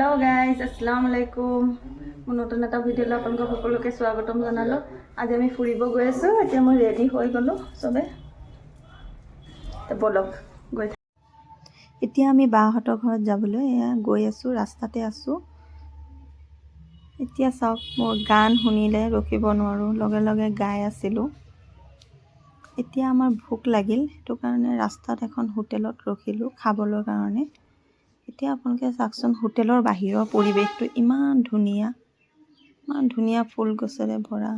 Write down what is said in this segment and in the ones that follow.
Hello guys अस्सलाम वालेकुम মোৰ নতুন এটা ভিডিঅ'লৈ আপোনালোকক সকলোকে স্বাগতম জনালো। আজি আমি ফুৰিব গৈ আছো। এতিয়া মই ৰেডি হৈ গলো সবে তে বলক গৈ এতিয়া আমি বাহঁতৰ ঘৰত যাবলৈ গৈ আছো ৰাস্তাতে আছো। এতিয়া চাওক মোৰ গান শুনিলে ৰখিব নোৱাৰো লগে লগে গাই আছিলো। এতিয়া আমাৰ ভোক লাগিল সেইটো কাৰণে ৰাস্তাত এখন হোটেলত ৰখিলো খাবলৈ কাৰণে। এতিয়া আপোনালোকে চাওকচোন হোটেলৰ বাহিৰৰ পৰিৱেশটো ইমান ধুনীয়া ফুল গছৰে ভৰা।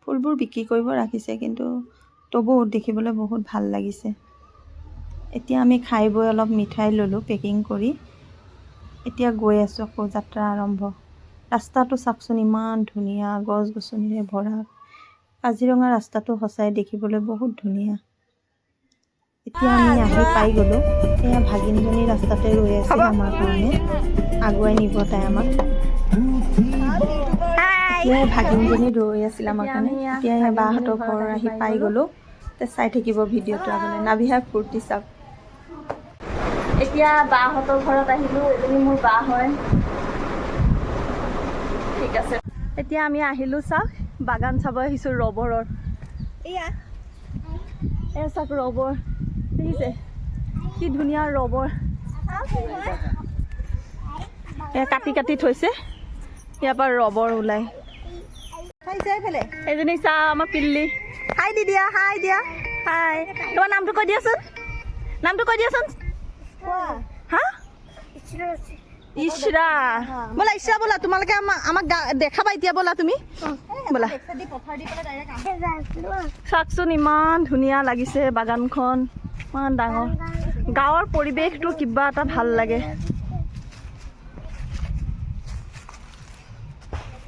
ফুলবোৰ বিক্ৰী কৰিব ৰাখিছে কিন্তু তবু দেখিবলৈ বহুত ভাল লাগিছে। এতিয়া আমি খাই বৈ অলপ মিঠাই ল'লো পেকিং কৰি। এতিয়া গৈ আছো আকৌ যাত্ৰা আৰম্ভ। ৰাস্তাটো চাওকচোন ইমান ধুনীয়া গছ-গছনিৰে ভৰা। কাজিৰঙা ৰাস্তাটো সঁচাই দেখিবলৈ বহুত ধুনীয়া। এতিয়া আমি আহি পাই গলো। এয়া ভাগিনজনী ৰাস্তাতে ৰৈ আছিল আমাৰ কাৰণে। আগুৱাই নিব তাই আমাক। এতিয়া ভাগিনজনী ৰৈ আছিল আমাৰ কাৰণে। এতিয়া বাহঁতৰ ঘৰ আহি পাই গলো। তে চাই থাকিব ভিডিঅ'টো আগলৈ। নাভিহাৰ ফূৰ্তি চাওক। এতিয়া বাহঁতৰ ঘৰত আহিলো। এজনী মোৰ বা হয়। ঠিক আছে। এতিয়া আমি আহিলো চাওক বাগান চাব আহিছো ৰবৰৰ। এয়া চাওক ৰবৰ দেখিছে কি ধুনীয়া ৰবৰ। কাটি কাটি থৈছে ইয়াৰ পৰা ৰবৰ ওলাই। এজনী চা আমাৰ পিল্লি। হাই দি দিয়া হাই দিয়া হাই। তোমাৰ নামটো কৈ দিয়াচোন হা ইশৰা। ব'লা ইশৰা ব'লা তোমালোকে আমাক দেখাবা এতিয়া ব'লা তুমি ব'লা। চাওকচোন ইমান ধুনীয়া লাগিছে বাগানখন ইমান ডাঙৰ। গাঁৱৰ পৰিৱেশটো কিবা এটা ভাল লাগে।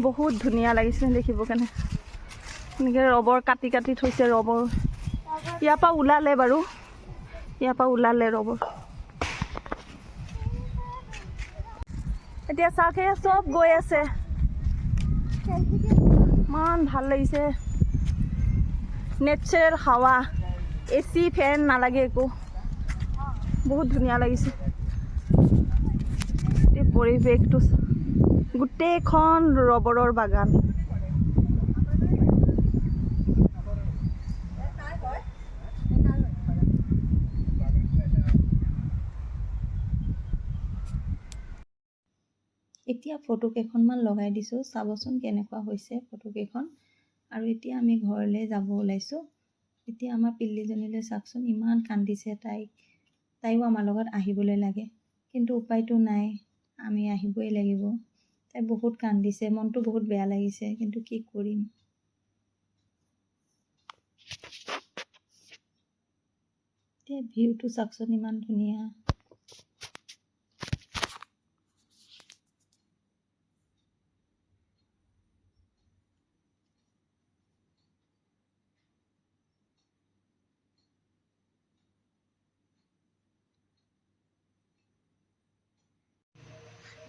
বহুত ধুনীয়া লাগিছে দেখিব কাৰণে। এনেকৈ ৰবৰ কাটি কাটি থৈছে ৰবৰ। ইয়াৰ পৰা ওলালে বাৰু ৰবৰ। এতিয়া চাওক এয়া চব গৈ আছে। ইমান ভাল লাগিছে নেচাৰেল হাৱা। এচি ফেন নালাগে একো। বহুত ধুনীয়া লাগিছে এই পৰিৱেশটো। গোটেইখন ৰবৰৰ বাগান। এতিয়া ফটো কেইখনমান লগাই দিছো চাবচোন কেনেকুৱা হৈছে ফটো কেইখন। আৰু এতিয়া আমি ঘৰলৈ যাব ওলাইছো। এতিয়া আমাৰ পিল্লিজনীলৈ চাওকচোন ইমান কান্দিছে। তাইও আমাৰ লগত আহিবলৈ লাগে কিন্তু উপায়টো নাই। আমি আহিবই লাগিব। তাই বহুত কান্দিছে মনটো বহুত বেয়া লাগিছে কিন্তু কি কৰিম। এতিয়া ভিউটো চাওকচোন ইমান ধুনীয়া।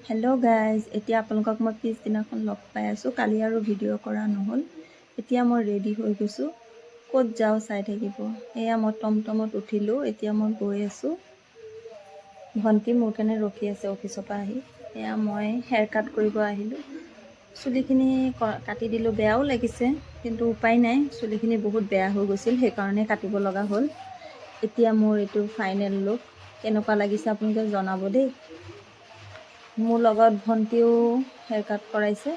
হেল্ল' গাইজ এতিয়া আপোনালোকক মই পিছদিনাখন লগ পাই আছোঁ। কালি আৰু ভিডিঅ' কৰা নহ'ল। এতিয়া মই ৰেডি হৈ গৈছোঁ। ক'ত যাওঁ চাই থাকিব। এয়া মই টমটমত উঠিলোঁ। এতিয়া মই গৈ আছোঁ। ভণ্টি মোৰ কাৰণে ৰখি আছে অফিচৰ পৰা আহি। এয়া মই হেয়াৰ কাট কৰিব আহিলোঁ। চুলিখিনি কাটি দিলোঁ। বেয়াও লাগিছে কিন্তু উপায় নাই। চুলিখিনি বহুত বেয়া হৈ গৈছিল সেইকাৰণে কাটিব লগা হ'ল। এতিয়া মোৰ এইটো ফাইনেল লুক। কেনেকুৱা লাগিছে আপোনালোকে জনাব দেই। মোৰ লগত ভণ্টিও হেয়াৰ কাট কৰাইছে।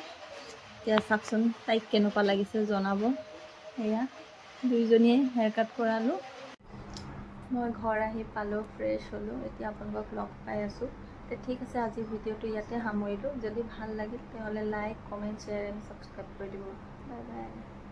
এতিয়া চাওকচোন তাইক কেনেকুৱা লাগিছে জনাব। এয়া দুইজনীয়ে হেয়াৰ কাট কৰালোঁ। মই ঘৰ আহি পালোঁ ফ্ৰেছ হ'লোঁ। এতিয়া আপোনালোকক লগ পাই আছোঁ। ঠিক আছে আজি ভিডিঅ'টো ইয়াতে সামৰিলোঁ। যদি ভাল লাগিল তেতিয়াহ'লে like comment share and subscribe কৰি দিব। Bye bye.